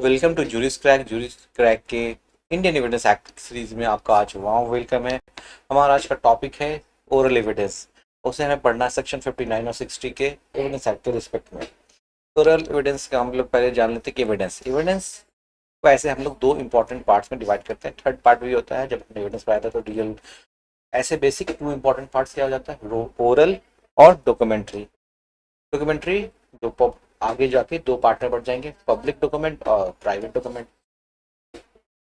Welcome to juris crack के Indian evidence act series में आपका आज वार्म वेलकम है। हमारा आज का टॉपिक है ओरल एविडेंस। उसे हमें पढ़ना है सेक्शन 59 और 60 के एविडेंस एक्ट के रिस्पेक्ट में। ओरल एविडेंस का हम लोग पहले जान लेते हैं कि एविडेंस एविडेंस को ऐसे हम लोग दो इंपॉर्टेंट पार्ट्स में डिवाइड करते हैं। थर्ड पार्ट भी होता है जब हमने एविडेंस पढ़ाया था तो रियल। ऐसे बेसिक टू इंपॉर्टेंट पार्ट्स क्या हो जाता है, ओरल और डॉक्यूमेंट्री। डॉक्यूमेंट्री जो आगे जाके दो पार्ट में बढ़ जाएंगे, पब्लिक डॉक्यूमेंट और प्राइवेट डॉक्यूमेंट।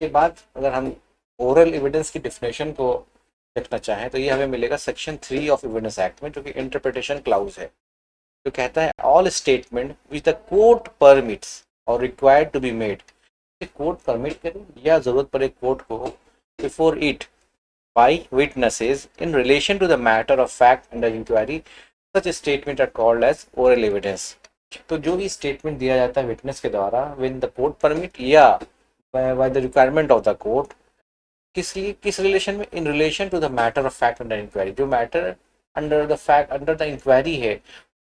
के बाद अगर हम ओरल एविडेंस की डिफिनेशन को देखना चाहें तो ये हमें मिलेगा सेक्शन 3 ऑफ एविडेंस एक्ट में, जो कि इंटरप्रिटेशन क्लाउज है, जो कहता है all statement which the court permits और required to be made. Court permit करे या जरूरत पड़े कोर्ट को before it by witnesses in relation to the matter of fact under inquiry, such statement are called as oral evidence. तो जो भी statement दिया जाता है विटनेस के द्वारा विन द कोर्ट परमिट या by the requirement of the court, किस रिलेशन में, in relation to the matter of fact under inquiry, जो matter under the fact under the inquiry है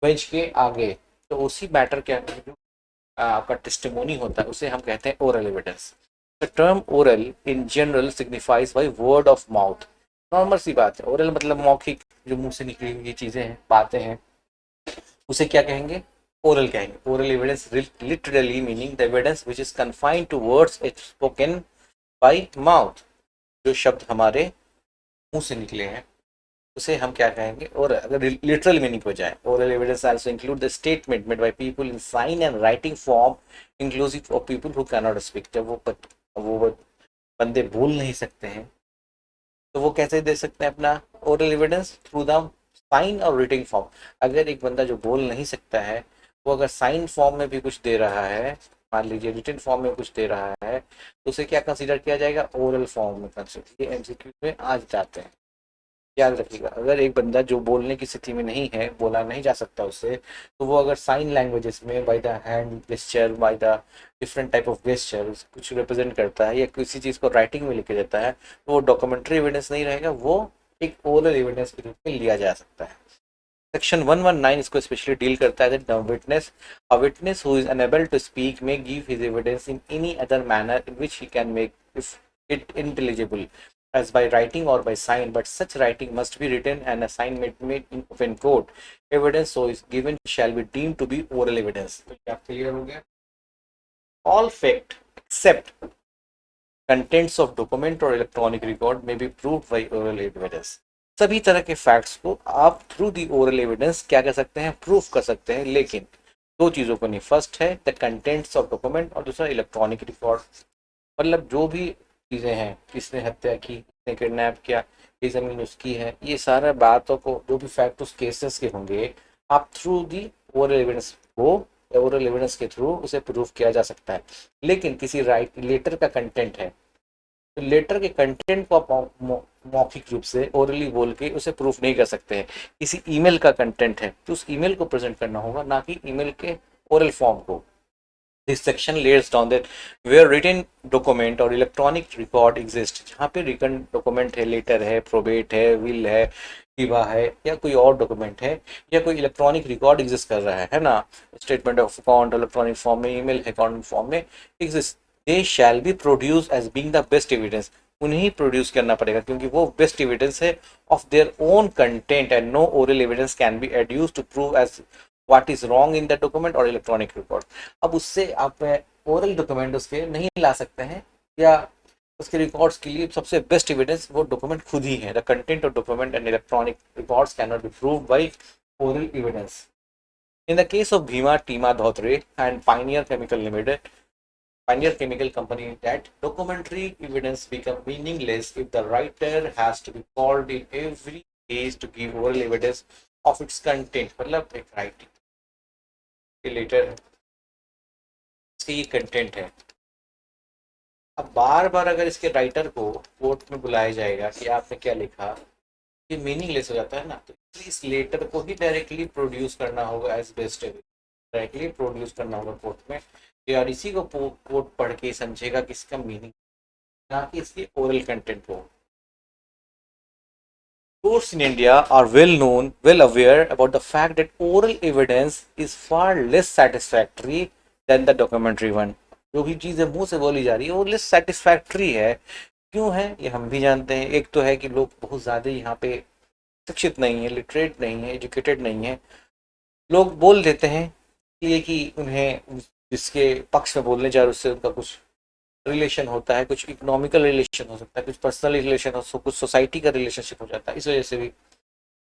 बेंच के आगे, तो उसी मैटर के अंदर जो आपका टेस्टिमोनी होता है उसे हम कहते हैं oral evidence. The term oral in general signifies by word of mouth. Normal सी बात है, ओरल मतलब मौखिक, जो मुंह से निकली हुई चीजें हैं, बातें हैं, उसे क्या कहेंगे, ओरल कहेंगे। Oral evidence literally meaning the evidence which is confined to words spoken by mouth. जो शब्द हमारे मुंह से निकले हैं उसे हम क्या कहेंगे, और अगर लिटरल मीनिंग हो जाए, oral evidence also include the statement made by people in sign and writing form inclusive of people who can not speak. जब वो बंदे बोल नहीं सकते हैं तो वो कैसे दे सकते हैं अपना oral evidence, through the sign और रिटिंग फॉर्म। अगर एक बंदा जो बोल नहीं सकता है वो अगर साइन फॉर्म में भी कुछ दे रहा है, मान लीजिए रिटन फॉर्म में कुछ दे रहा है, तो उसे क्या कंसीडर किया जाएगा, ओरल फॉर्म में कंसीडर। ये एमसीक्यू में आ जाते हैं, याद रखिएगा। अगर एक बंदा जो बोलने की स्थिति में नहीं है, बोला नहीं जा सकता उससे, तो वो अगर साइन लैंग्वेजेस में by the hand gesture, by the different type of gesture कुछ रिप्रेजेंट करता है या किसी चीज़ को राइटिंग में लिखे देता है, तो वो डॉक्यूमेंट्री एविडेंस नहीं रहेगा, वो एक ओरल एविडेंस के रूप में लिया जा सकता है। सेक्शन 119 इसको स्पेशली डील करता है the witness, a witness who is unable to speak may give his evidence in any other manner in which he can make if it intelligible as by writing or by sign, but such writing must be written and a sign made in court. Evidence so is given shall be deemed to be oral evidence. तो क्या clear हो गया? All fact except contents of document or electronic record may be proved by oral evidence. सभी तरह के facts को आप through the oral evidence क्या कर सकते हैं, प्रूफ कर सकते हैं, लेकिन दो चीजों को नहीं। फर्स्ट है द कंटेंट्स ऑफ डॉक्यूमेंट और दूसरा इलेक्ट्रॉनिक रिकॉर्ड। मतलब जो भी चीज़ें हैं, किसने हत्या की, किसने किडनैप किया, ये ज़मीन उसकी है, ये सारा बातों को, जो भी फैक्ट उस केसेस के होंगे, आप थ्रू दी ओरल एविडेंस को, ओरल एविडेंस के थ्रू उसे प्रूफ किया जा सकता है। लेकिन किसी राइट लेटर का कंटेंट है तो लेटर के कंटेंट को आप मौखिक रूप से ओरली बोल के उसे प्रूफ नहीं कर सकते हैं। किसी ईमेल का कंटेंट है तो उस ईमेल को प्रेजेंट करना होगा, ना कि ईमेल के ओरल फॉर्म को। This section lays down that where written document और electronic record exist, जहाँ पे written document है, लेटर है, प्रोबेट है, विल है, विवाह है, या कोई और डॉक्यूमेंट है, या कोई इलेक्ट्रॉनिक रिकॉर्ड एग्जिस्ट कर रहा है ना, statement of account electronic form में, ईमेल अकाउंट फॉर्म में exist, they shall be produce as being the best evidence. उन्हें प्रोड्यूस करना पड़ेगा क्योंकि वो बेस्ट एविडेंस है of their own content, and no oral evidence can be adduced to prove as what is wrong in the document और electronic record. अब उससे आप ओरल डॉक्यूमेंट उसके नहीं ला सकते हैं, या उसके रिकॉर्ड्स के लिए सबसे बेस्ट एविडेंस वो डॉक्यूमेंट खुद ही है। The content of document and electronic records can not be proved by oral evidence. In the case of Bhima Tima Dhotre and Pioneer Chemical Limited, Pioneer Chemical Company, that documentary evidence become meaningless if the writer has to be called in every case to give oral evidence of its content। मतलब एक writing letter है, इसके ये content है। अब बार बार अगर इसके writer को कोर्ट में बुलाया जाएगा कि आपने क्या लिखा, ये मीनिंगलेस हो जाता है ना। तो इसलिए इस लेटर को ही डायरेक्टली प्रोड्यूस करना होगा as best evidence, directly produce करना होगा कोर्ट में, और इसी को कोर्ट पढ़ के समझेगा कि इसका मीनिंग, ना कि इसकी ओरल कंटेंट हो। Courts in India are well aware about the fact that oral evidence is far less satisfactory than the documentary one. जो भी चीज़ है मुंह से बोली जा रही है वो लेस सेटिस्फैक्ट्री है। क्यों है ये हम भी जानते हैं। एक तो है कि लोग बहुत ज़्यादा यहाँ पे शिक्षित नहीं है, लिटरेट नहीं है, एजुकेटेड नहीं है। लोग बोल देते हैं ये कि उन्हें जिसके पक्ष में बोलने जा रहे उससे उनका कुछ रिलेशन होता है, कुछ इकोनॉमिकल रिलेशन हो सकता है, कुछ पर्सनल रिलेशन हो, कुछ सोसाइटी का रिलेशनशिप हो जाता है, इस वजह से भी।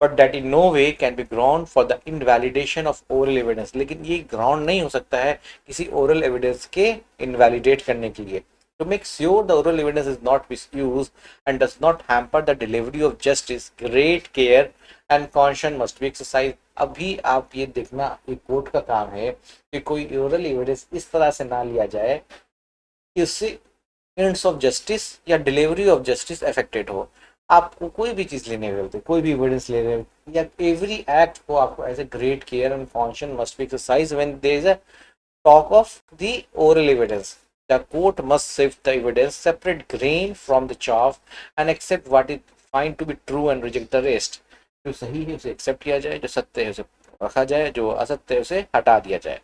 But that in no way can be ground for the invalidation of oral evidence. लेकिन ये ग्राउंड नहीं हो सकता है किसी ओरल एविडेंस के इनवैलिडेट करने के लिए। To make sure the oral evidence is not misused and does not hamper the delivery of justice, great care and caution must be exercised। अभी आप ये देखना, ये कोर्ट का काम है कि कोई ओरल एविडेंस इस तरह से ना लिया जाए कि उससे एंड्स ऑफ जस्टिस या डिलीवरी ऑफ जस्टिस अफेक्टेड हो। आपको कोई भी चीज़ लेने गए, कोई भी एविडेंस ले रहे हो, या एवरी एक्ट को आपको as a great care and caution must be exercise when there is a talk of the oral evidence। The court must sift the evidence, separate grain from the chaff, and accept what it find to be true and reject the rest। जो सही है उसे accept किया जाए, जो सत्य है उसे रखा जाए, जो असत्य है उसे हटा दिया जाए।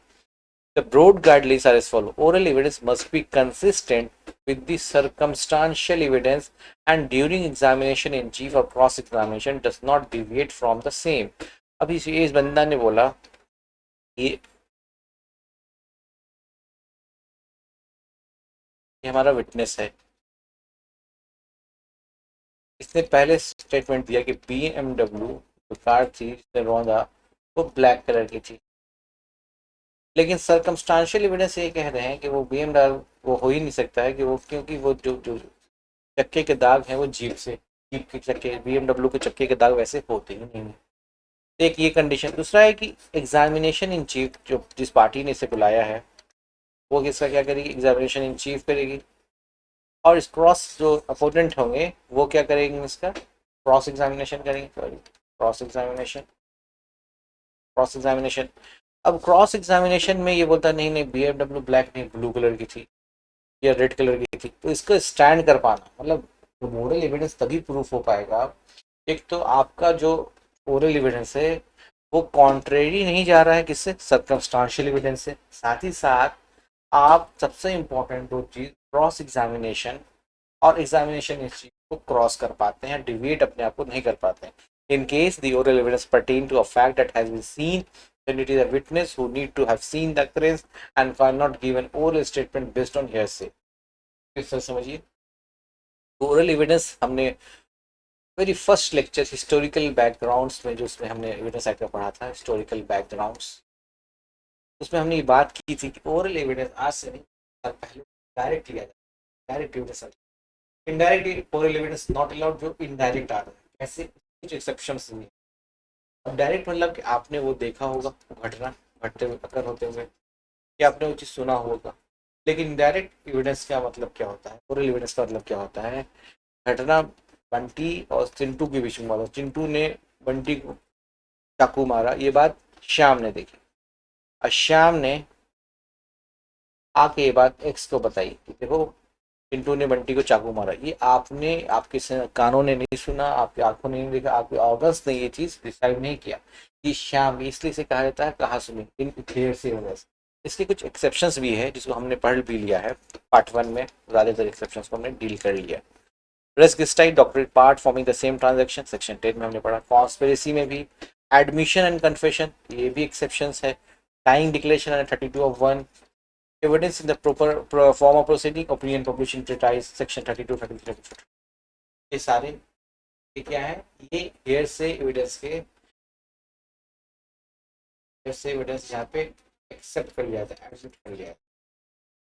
The broad guidelines are as follow: oral evidence must be consistent with the circumstantial evidence and during examination in chief or cross examination does not deviate from the same। अभी इस बंदा ने बोला ये हमारा विटनेस है, इसने पहले स्टेटमेंट दिया कि BMW जो कार थी जिसने रौंदा वो ब्लैक कलर की थी। लेकिन सर्कमस्टांशियल एविडेंस ये कह रहे हैं कि वो BMW वो हो ही नहीं सकता है कि वो, क्योंकि वो जो जो चक्के के दाग हैं वो जीप के चक्के, BMW के चक्के के दाग वैसे होते ही नहीं है। एक ये कंडीशन। दूसरा है कि एग्जामिनेशन इन चीफ, जो जिस पार्टी ने इसे बुलाया है वो किसका क्या करेगी, एग्जामिनेशन इन चीफ करेगी। और इस क्रॉस जो अपोनेंट होंगे वो क्या करेंगे, इसका क्रॉस एग्जामिनेशन करेंगे। Sorry, cross examination, cross examination. अब क्रॉस एग्जामिनेशन में ये बोलता नहीं नहीं BMW ब्लैक नहीं ब्लू कलर की थी या रेड कलर की थी, तो इसको स्टैंड कर पाना मतलब मोरल एविडेंस तभी प्रूफ हो पाएगा। एक तो आपका जो ओरल एविडेंस है वो कॉन्ट्रेरी नहीं जा रहा है किससे, सर्कमस्टांशियल एविडेंस से। साथ ही साथ आप सबसे इम्पोर्टेंट दो चीज, क्रॉस एग्जामिनेशन और एग्जामिनेशन इस चीज को क्रॉस कर पाते हैं, डिवेट अपने आप को नहीं कर पाते हैं। In case the oral evidence pertain to a fact that has been seen, then it is a witness who need to have seen the occurrence and cannot give an oral statement based on hearsay। इस तरह समझिए oral evidence हमने very first lecture historical backgrounds में, जो उसमें हमने evidence act का पढ़ा था हिस्टोरिकल बैकग्राउंड्स, उसमें हमने ये बात की थी कि ओरल एविडेंस आज से नहीं साल पहले डायरेक्ट लिया जाए, direct evidence. Indirect oral evidence not allowed, जो इनडायरेक्ट आ रहा है ऐसे कुछ एक्सेप्शंस नहीं। अब डायरेक्ट मतलब कि आपने वो देखा होगा घटना घटते हुए, अकर होते हुए, कि आपने वो चीज़ सुना होगा। लेकिन डायरेक्ट एविडेंस का मतलब क्या होता है, ओरल एविडेंस का मतलब क्या होता है, घटना बंटी और चिंटू के बीच में हुआ था, चिंटू ने बंटी को चाकू मारा, ये बात श्याम ने देखी और श्याम ने आके ये बात एक्स को बताई कि देखो चिंटू ने बंटी को चाकू मारा। ये आपने, आपके कानों ने नहीं सुना, आपकी आंखों ने नहीं देखा, आपके ऑर्गन्स ने ये चीज डिसाइड नहीं किया। ये श्याम, इसलिए से कहा जाता है कहा सुनी, इन क्लियर से एविडेंस। इसके कुछ एक्सेप्शंस भी है जिसको हमने पढ़ भी लिया है पार्ट 1 में, ज्यादातर एक्सेप्शंस को हमने डील कर लिया। रेस्किस्टाई doctorate part forming the same transaction, section 10 में हमने पढ़ा। कॉन्स्पिरेसी में भी एडमिशन एंड कन्फेशन, ये भी एक्सेप्शंस है। Tying declaration and 32 of 1, evidence in the proper form of proceeding, opinion published in treatise, section 32, 33, 34। ये सारे ये क्या है, ये हेयर से एविडेंस के, हेयर से एविडेंस यहाँ पे एक्सेप्ट कर लिया था, एक्सेप्ट कर लिया।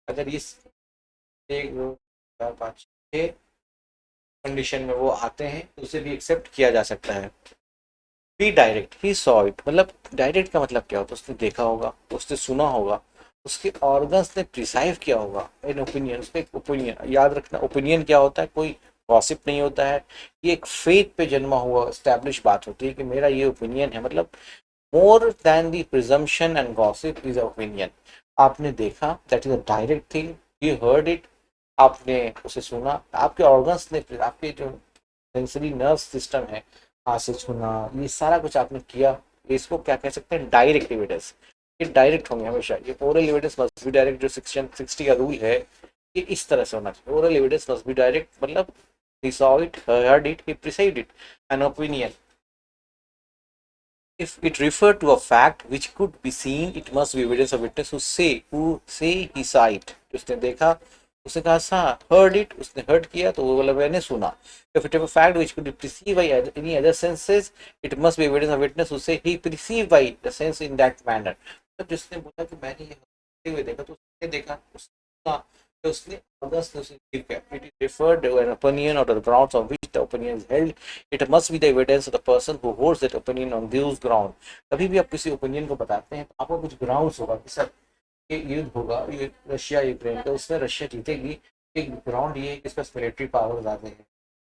अगर इस 1 2 4 5 6 कंडीशन में वो आते हैं तो उसे भी एक्सेप्ट किया जा सकता है। ही डायरेक्ट, ही सॉ इट, मतलब डायरेक्ट का मतलब क्या होता है, उसने देखा होगा, उसने सुना होगा, उसके ऑर्गन्स ने प्रिसाइव किया होगा इन ओपिनियन। उसका एक ओपिनियन, याद रखना ओपिनियन क्या होता है, कोई गॉसिप नहीं होता है, ये एक फेथ पे जन्मा हुआ एस्टैब्लिश बात होती है कि मेरा ये ओपिनियन है। मतलब more than the presumption and gossip is opinion. आपने देखा, that is a direct thing, you heard it, आपने उसे सुना, आपके ऑर्गन्स ने, आपके जो सेंसरी नर्व सिस्टम है, हाथ से छूना, ये सारा कुछ आपने किया, इसको क्या कह सकते हैं, डायरेक्ट एविडेंस। ये डायरेक्ट होंगे हमेशा। ये oral evidence must be direct, जो सेक्शन 60 का रूल है ये इस तरह से होना चाहिए। Oral evidence must be direct मतलब he saw it, heard it, he perceived it, an opinion. If it referred to a fact which could be seen, it must be evidence of witness who say he saw it. उसने देखा, उसने कहा सा, heard it, उसने heard किया तो वो बोला मैंने सुना। If it is a fact which could be perceived by any other senses, it must be evidence of witness who say he perceived by the sense in that manner. तो जिसने बोला कि मैंने ये होते हुए देखा तो उसने देखा, उसने उसने it is referred to an opinion or the grounds on which the opinion is held. It must be the evidence of the person who holds that opinion on those ground. कभी भी आप किसी ओपिनियन को बताते हैं तो आपको कुछ ग्राउंड्स होगा कि सर ये युद्ध होगा, ये रशिया यूक्रेन का, उसमें रशिया जीतेगी, एक ग्राउंड ये है कि इसका मिलिट्री पावर ज़्यादा है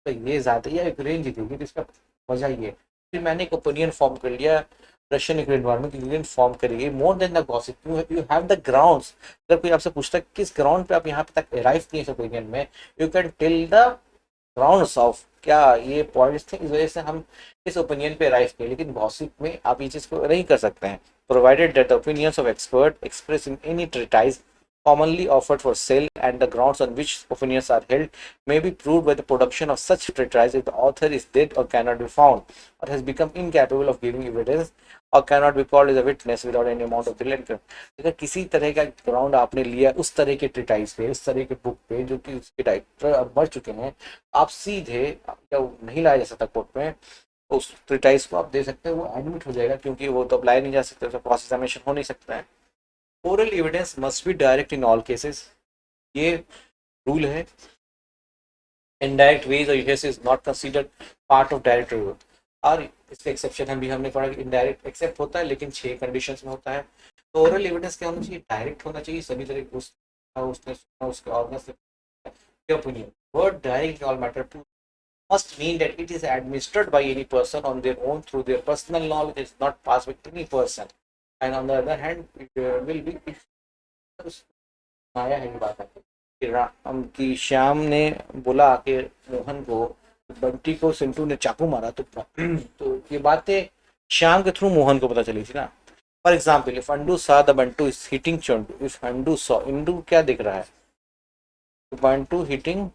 तो ये ज़्यादा, या यूक्रेन जीतेगी तो इसका वजह ये। फिर मैंने एक ओपिनियन फॉर्म कर लिया रशियन यूक्रेन वार में, यूक्रेन फॉर्म करेगी more than the gossip, you have the grounds. अगर कोई आपसे पूछता है किस ग्राउंड पे आप यहाँ पे तक अराइव किए इस ओपिनियन में, you can tell the grounds of क्या ये पॉइंट्स थे, इस वजह से हम इस ओपिनियन पे अराइव किए। लेकिन गॉसिप में आप ये चीज़ को नहीं कर सकते हैं। Provided that the opinions of expert express in any treatise commonly offered for sale and the grounds on which opinions are held may be proved by the production of such treatise if the author is dead or cannot be found or has become incapable of giving evidence or cannot be called as a witness without any amount of delay। अगर किसी तरह का ground आपने लिया उस तरह के treatise पे, उस तरह के बुक पे जो कि उसके डायरेक्टर अब मर चुके हैं, आप सीधे या नहीं लाया जा सकता कोर्ट में, उस ट्रीटाइज को आप दे सकते हैं, वो एडमिट हो जाएगा क्योंकि वो तो अप्लाई नहीं जा सकता, उसका क्रॉस एग्जामिनेशन हो नहीं सकता है। Oral evidence must be direct in all cases, ये रूल है। इनडायरेक्ट वेज और case is not considered part of direct rule. और इसका एक्सेप्शन हमने पढ़ा कि इनडायरेक्ट एक्सेप्ट होता है लेकिन 6 कंडीशंस में होता है। तो ओरल एविडेंस क्या होना चाहिए, डायरेक्ट होना चाहिए, सभी तरह की उसने सुना उसके ऑर्गन्स से opinion. Word direct all matter to must mean that it is administered by any person on their own through their personal knowledge, is not passed by any person, and on the other hand it will be आया है। बात है कि कि श्याम ने बोला कि मोहन को, बंटी को सिंटू ने चाकू मारा तो ये बातें श्याम के थ्रू मोहन को पता चली थी ना। For example if Andu saw the Bantu is hitting Chantu, if Andu saw, Andu क्या दिख रहा है, Bantu hitting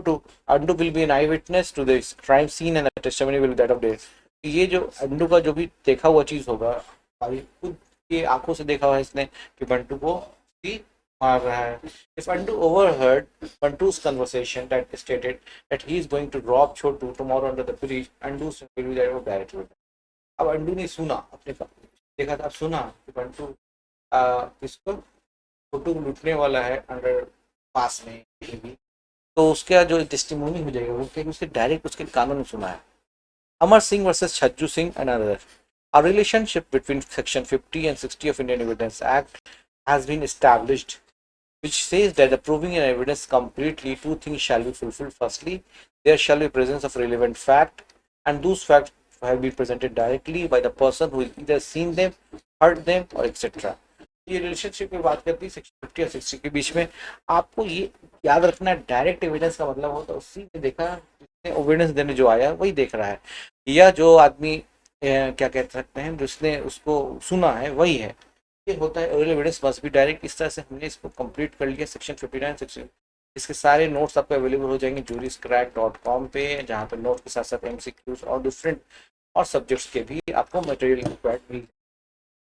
to Andu will be an eyewitness to this crime scene and the testimony will be that of days। ये जो अंडू का जो भी देखा हुआ चीज होगा, खुद के आंखों से देखा हुआ है इसने कि बंटू को ही मार रहा है। If Andu overheard Bantu's conversation that stated that he is going to rob Chotu tomorrow under the bridge, Andu will be that of direct witness। अब अंडू ने सुना, अपने देखा था, सुना कि बंटू इसको छोटू लूटने वाला है अंडर पास में, तो उसका जो टेस्टिमोनी हो जाएगा वो क्या, उसके डायरेक्ट उसके कानों में सुना है। Amar Singh versus Chhajju Singh and other. A relationship between section 50 and 60 of Indian Evidence Act has been established which says that the proving an evidence completely, two things shall be fulfilled. Firstly, there shall be presence of relevant fact and those facts have been presented directly by the person who has either seen them, heard them or etc। ये relationship में बात करती है section 50 और 60 के बीच में। आपको ये याद रखना, डायरेक्ट एविडेंस का मतलब होता है उसी ने देखा, एविडेंस देने जो आया वही देख रहा है, या जो आदमी क्या कह सकते हैं जिसने उसको सुना है वही है, ये होता है oral evidence must be direct. इस तरह से हमने इसको कंप्लीट कर लिया सेक्शन 59 सेक्शन। इसके सारे नोट्स आपको अवेलेबल हो जाएंगे juristcrack.com पे, जहाँ पे नोट के साथ साथ MCQs और डिफरेंट और सब्जेक्ट्स के भी आपको मटेरियल रिक्वायर्ड मिल